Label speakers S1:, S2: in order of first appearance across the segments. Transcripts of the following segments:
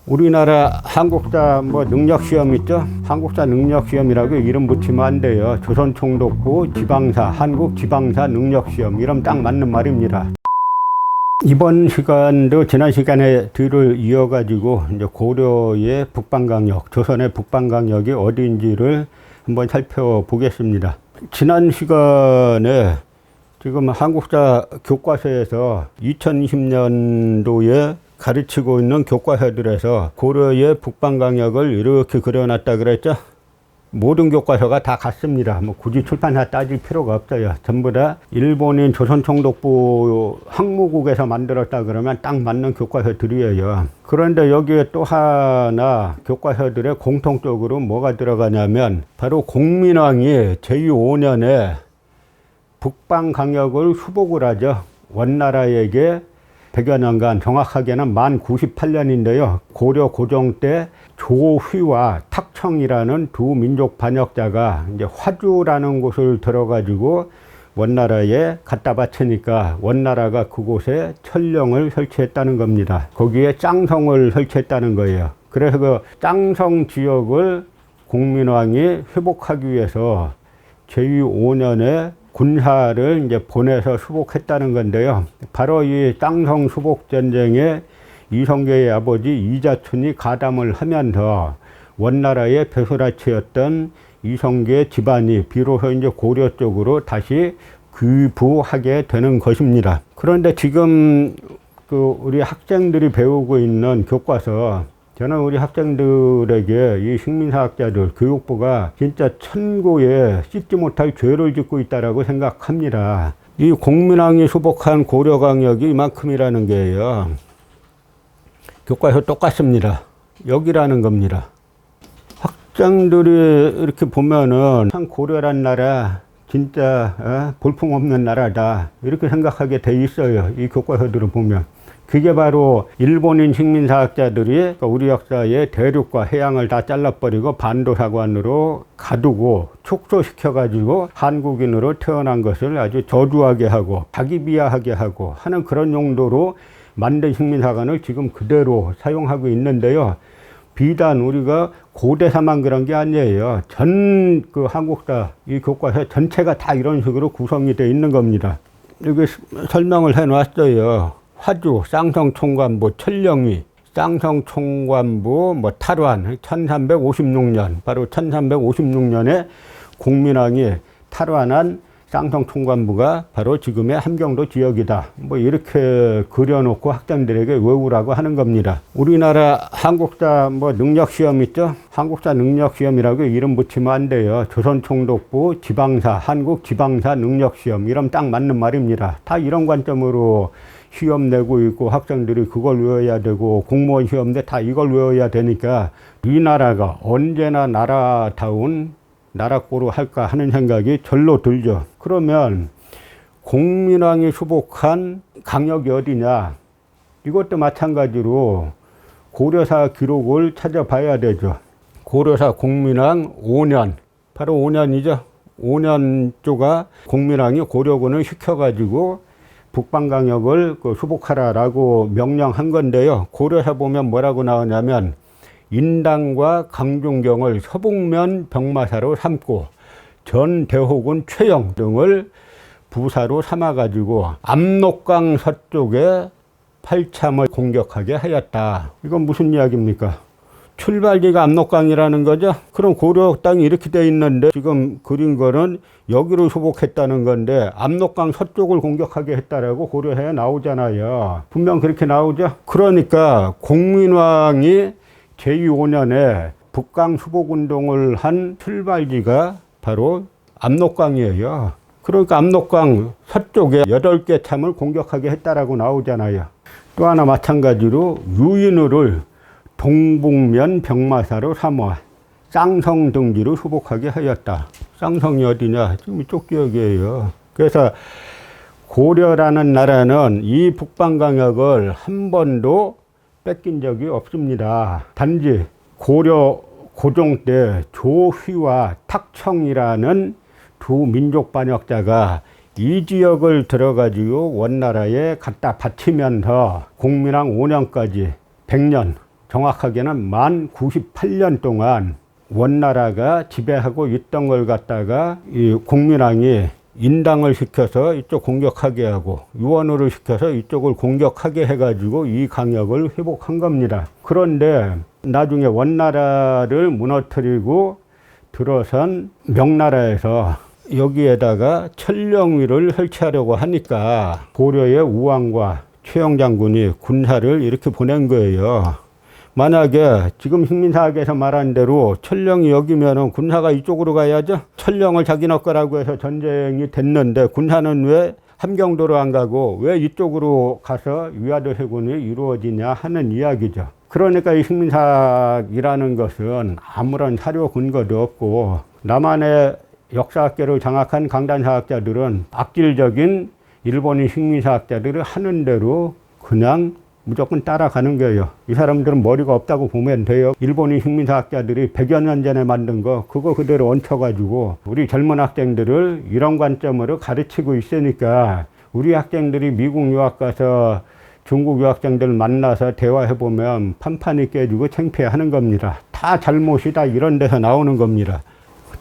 S1: 우리나라 한국사 능력 시험 있죠? 한국사 능력 시험이라고 이름 붙이면 안 돼요. 조선총독부 지방사 한국 지방사 능력 시험 이름 딱 맞는 말입니다. 이번 시간도 지난 시간에 뒤를 이어가지고 이제 고려의 북방강역, 조선의 북방강역이 어디인지를 한번 살펴보겠습니다. 지난 시간에 지금 한국사 교과서에서 2020년도에 가르치고 있는 교과서들에서 고려의 북방강역을 이렇게 그려놨다 그랬죠. 모든 교과서가 다 같습니다. 굳이 출판사 따질 필요가 없어요. 전부 다 일본인 조선총독부 항무국에서 만들었다 그러면 딱 맞는 교과서들이에요. 그런데 여기에 또 하나 교과서들의 공통적으로 뭐가 들어가냐면 바로 공민왕이 제5년에 북방강역을 수복을 하죠. 원나라에게 100여 년간, 정확하게는 만 98년인데요. 고려 고종 때 조휘와 탁청이라는 두 민족 반역자가 이제 화주라는 곳을 들어가지고 원나라에 갖다 바치니까 원나라가 그곳에 천령을 설치했다는 겁니다. 거기에 짱성을 설치했다는 거예요. 그래서 그 짱성 지역을 공민왕이 회복하기 위해서 제5년에 군사를 이제 보내서 수복했다는 건데요. 바로 이 짱성 수복 전쟁에 이성계의 아버지 이자춘이 가담을 하면서 원나라의 배수라치였던 이성계 집안이 비로소 이제 고려 쪽으로 다시 귀부하게 되는 것입니다. 그런데 지금 우리 학생들이 배우고 있는 교과서, 저는 우리 학생들에게 이 식민사학자들, 교육부가 진짜 천고에 씻지 못할 죄를 짓고 있다라고 생각합니다. 이 공민왕이 수복한 고려강역이 이만큼이라는 게요. 교과서 똑같습니다. 여기라는 겁니다. 학생들이 이렇게 보면은 참 고려란 나라 진짜 볼품없는 나라다 이렇게 생각하게 돼 있어요. 이 교과서들을 보면. 그게 바로 일본인 식민사학자들이 우리 역사의 대륙과 해양을 다 잘라버리고 반도사관으로 가두고 축소시켜가지고 한국인으로 태어난 것을 아주 저주하게 하고 자기 비하하게 하고 하는 그런 용도로 만든 식민사관을 지금 그대로 사용하고 있는데요. 비단 우리가 고대사만 그런 게 아니에요. 전 한국사 이 교과서 전체가 다 이런 식으로 구성이 되어 있는 겁니다. 여기 설명을 해 놨어요. 화주, 쌍성총관부, 천령위, 쌍성총관부, 탈환, 1356년, 바로 1356년에 공민왕이 탈환한 쌍성총관부가 바로 지금의 함경도 지역이다. 이렇게 그려놓고 학생들에게 외우라고 하는 겁니다. 우리나라 한국사 능력시험 있죠? 한국사 능력시험이라고 이름 붙이면 안 돼요. 조선총독부 지방사, 한국 지방사 능력시험. 이름 딱 맞는 말입니다. 다 이런 관점으로 시험 내고 있고 학생들이 그걸 외워야 되고 공무원 시험인데 다 이걸 외워야 되니까 이 나라가 언제나 나라다운 나라꼴로 할까 하는 생각이 절로 들죠. 그러면 공민왕이 수복한 강역이 어디냐? 이것도 마찬가지로 고려사 기록을 찾아봐야 되죠. 고려사 공민왕 5년, 바로 5년이죠. 5년 조가 공민왕이 고려군을 시켜가지고 북방강역을 수복하라라고 명령한 건데요. 고려사 보면 뭐라고 나오냐면 인당과 강중경을 서북면 병마사로 삼고 전 대호군 최영 등을 부사로 삼아가지고 압록강 서쪽에 팔참을 공격하게 하였다. 이건 무슨 이야기입니까? 출발지가 압록강이라는 거죠. 그럼 고려 땅이 이렇게 돼 있는데 지금 그린 거는 여기로 수복했다는 건데 압록강 서쪽을 공격하게 했다라고 고려사에 나오잖아요. 분명 그렇게 나오죠. 그러니까 공민왕이 제5년에 북강 수복운동을 한 출발지가 바로 압록강이에요. 그러니까 압록강 서쪽에 8개 참을 공격하게 했다라고 나오잖아요. 또 하나 마찬가지로 유인우를 동북면 병마사로 삼아 쌍성 등지로 수복하게 하였다. 쌍성이 어디냐? 지금 이쪽 지역이에요. 그래서 고려라는 나라는 이 북방강역을 한 번도 뺏긴 적이 없습니다. 단지 고려 고종 때 조휘와 탁청이라는 두 민족 반역자가 이 지역을 들어가지고 원나라에 갖다 바치면서 공민왕 5년까지 100년 정확하게는 만 98년 동안 원나라가 지배하고 있던 걸 갖다가 이 공민왕이 인당을 시켜서 이쪽 공격하게 하고 유언호를 시켜서 이쪽을 공격하게 해가지고 이 강역을 회복한 겁니다. 그런데 나중에 원나라를 무너뜨리고 들어선 명나라에서 여기에다가 천령위를 설치하려고 하니까 고려의 우왕과 최영 장군이 군사를 이렇게 보낸 거예요. 만약에 지금 식민사학에서 말한 대로 천령이 여기면은 군사가 이쪽으로 가야죠. 천령을 자기네 거라고 해서 전쟁이 됐는데 군사는 왜 함경도로 안 가고 왜 이쪽으로 가서 위화도 해군이 이루어지냐 하는 이야기죠. 그러니까 이 식민사학이라는 것은 아무런 사료 근거도 없고 남한의 역사학계를 장악한 강단사학자들은 악질적인 일본인 식민사학자들을 하는 대로 그냥 무조건 따라가는 거예요. 이 사람들은 머리가 없다고 보면 돼요. 일본인 식민사학자들이 100여 년 전에 만든 거 그거 그대로 얹혀가지고 우리 젊은 학생들을 이런 관점으로 가르치고 있으니까 우리 학생들이 미국 유학 가서 중국 유학생들 만나서 대화해보면 판판이 깨지고 창피해하는 겁니다. 다 잘못이다 이런 데서 나오는 겁니다.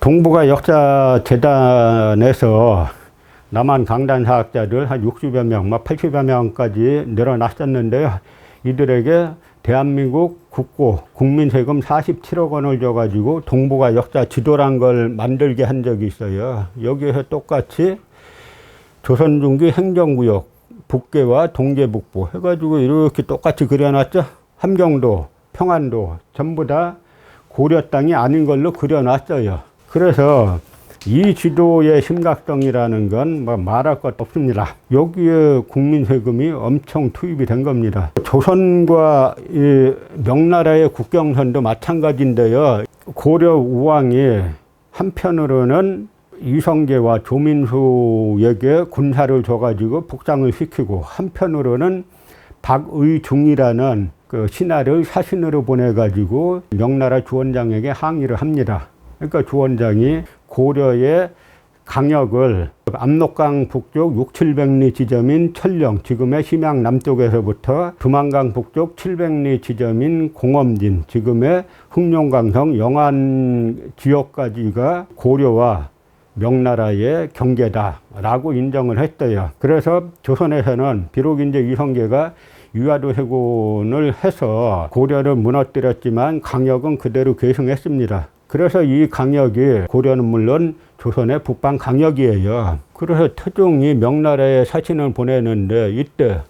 S1: 동북아 역사재단에서 남한 강단사학자들 한 60여 명, 80여 명까지 늘어났었는데요. 이들에게 대한민국 국고, 국민세금 47억 원을 줘가지고 동북아 역사 지도란 걸 만들게 한 적이 있어요. 여기에서 똑같이 조선중기 행정구역, 북계와 동계북부 해가지고 이렇게 똑같이 그려놨죠. 함경도, 평안도 전부 다 고려 땅이 아닌 걸로 그려놨어요. 그래서 이 지도의 심각성이라는 건 뭐 말할 것 없습니다. 여기에 국민 세금이 엄청 투입이 된 겁니다. 조선과 이 명나라의 국경선도 마찬가지인데요. 고려 우왕이 한편으로는 이성계와 조민수에게 군사를 줘가지고 북상을 시키고 한편으로는 박의중이라는 그 신하를 사신으로 보내가지고 명나라 주원장에게 항의를 합니다. 그러니까 주원장이 고려의 강역을 압록강 북쪽 600~700리 지점인 천령, 지금의 심양 남쪽에서부터 두만강 북쪽 700리 지점인 공엄진, 지금의 흑룡강성 영안 지역까지가 고려와 명나라의 경계다라고 인정을 했어요. 그래서 조선에서는 비록 이제 이성계가 위화도 해군을 해서 고려를 무너뜨렸지만 강역은 그대로 계승했습니다. 그래서 이 강역이 고려는 물론 조선의 북방 강역이에요. 그래서 태종이 명나라에 사신을 보내는데 이때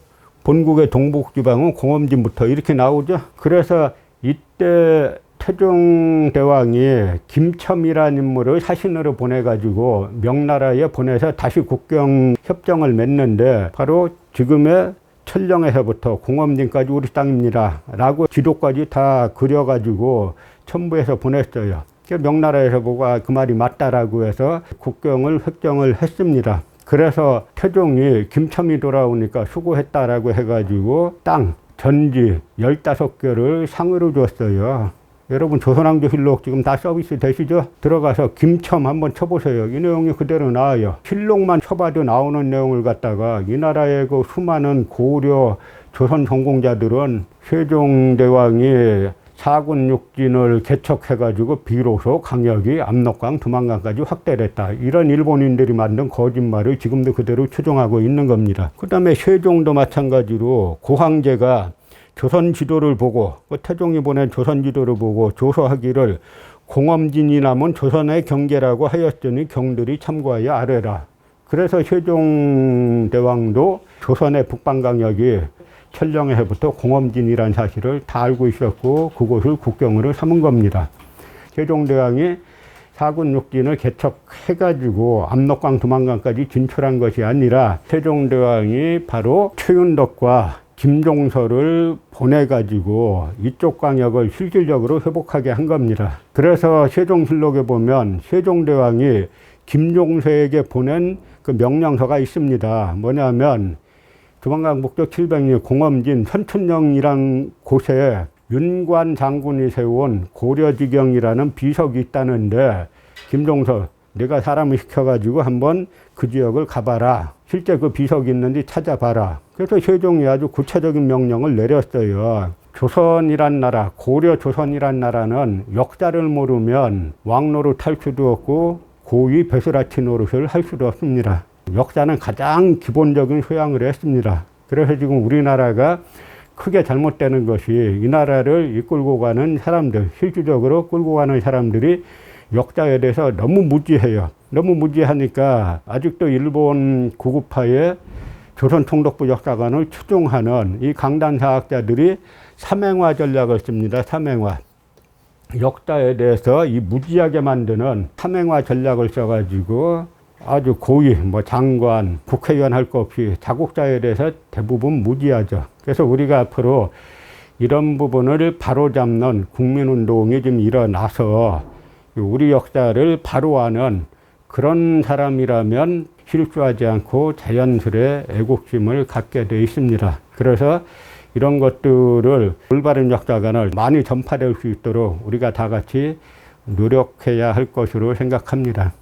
S1: 본국의 동북지방은 공엄진부터 이렇게 나오죠. 그래서 이때 태종대왕이 김첨이라는 인물을 사신으로 보내가지고 명나라에 보내서 다시 국경 협정을 맺는데 바로 지금의 천령에서부터 공엄진까지 우리 땅입니다 라고 지도까지 다 그려가지고 첨부해서 보냈어요. 명나라에서 보고 그 말이 맞다라고 해서 국경을 획정을 했습니다. 그래서 태종이 김첨이 돌아오니까 수고했다라고 해가지고 땅, 전지 15개를 상으로 줬어요. 여러분 조선왕조실록 지금 다 서비스 되시죠? 들어가서 김첨 한번 쳐보세요. 이 내용이 그대로 나와요. 실록만 쳐봐도 나오는 내용을 갖다가 이 나라의 그 수많은 고려 조선 전공자들은 세종대왕이 사군 육진을 개척해가지고 비로소 강역이 압록강, 두만강까지 확대됐다. 이런 일본인들이 만든 거짓말을 지금도 그대로 추종하고 있는 겁니다. 그 다음에 세종도 마찬가지로 고황제가 조선 지도를 보고 태종이 보낸 조선 지도를 보고 조서하기를 공엄진이 남은 조선의 경계라고 하였으니 경들이 참고하여 아뢰라. 그래서 세종대왕도 조선의 북방강역이 천령에서부터 공엄진이라는 사실을 다 알고 있었고 그곳을 국경으로 삼은 겁니다. 세종대왕이 사군 육진을 개척해가지고 압록강, 두만강까지 진출한 것이 아니라 세종대왕이 바로 최윤덕과 김종서를 보내가지고 이쪽 강역을 실질적으로 회복하게 한 겁니다. 그래서 세종실록에 보면 세종대왕이 김종서에게 보낸 그 명령서가 있습니다. 뭐냐면 두만강 북쪽 700리 공엄진 선춘령이란 곳에 윤관 장군이 세운 고려지경이라는 비석이 있다는데 김종서 내가 사람을 시켜가지고 한번 그 지역을 가봐라. 실제 그 비석이 있는지 찾아봐라. 그래서 세종이 아주 구체적인 명령을 내렸어요. 조선이란 나라, 고려 조선이란 나라는 역사를 모르면 왕노릇 할 수도 없고 고위 배설아치 노릇을 할 수도 없습니다. 역사는 가장 기본적인 소양을 했습니다. 그래서 지금 우리나라가 크게 잘못되는 것이 이 나라를 이끌고 가는 사람들, 실질적으로 끌고 가는 사람들이 역사에 대해서 너무 무지해요. 너무 무지하니까 아직도 일본 구구파의 조선통독부 역사관을 추종하는 이 강단사학자들이 삼행화 전략을 씁니다. 삼행화. 역사에 대해서 이 무지하게 만드는 삼행화 전략을 써가지고 아주 고위, 장관, 국회의원 할 것 없이 자국사에 대해서 대부분 무지하죠. 그래서 우리가 앞으로 이런 부분을 바로잡는 국민운동이 좀 일어나서 우리 역사를 바로하는 그런 사람이라면 실수하지 않고 자연스레 애국심을 갖게 되어 있습니다. 그래서 이런 것들을 올바른 역사관을 많이 전파될 수 있도록 우리가 다 같이 노력해야 할 것으로 생각합니다.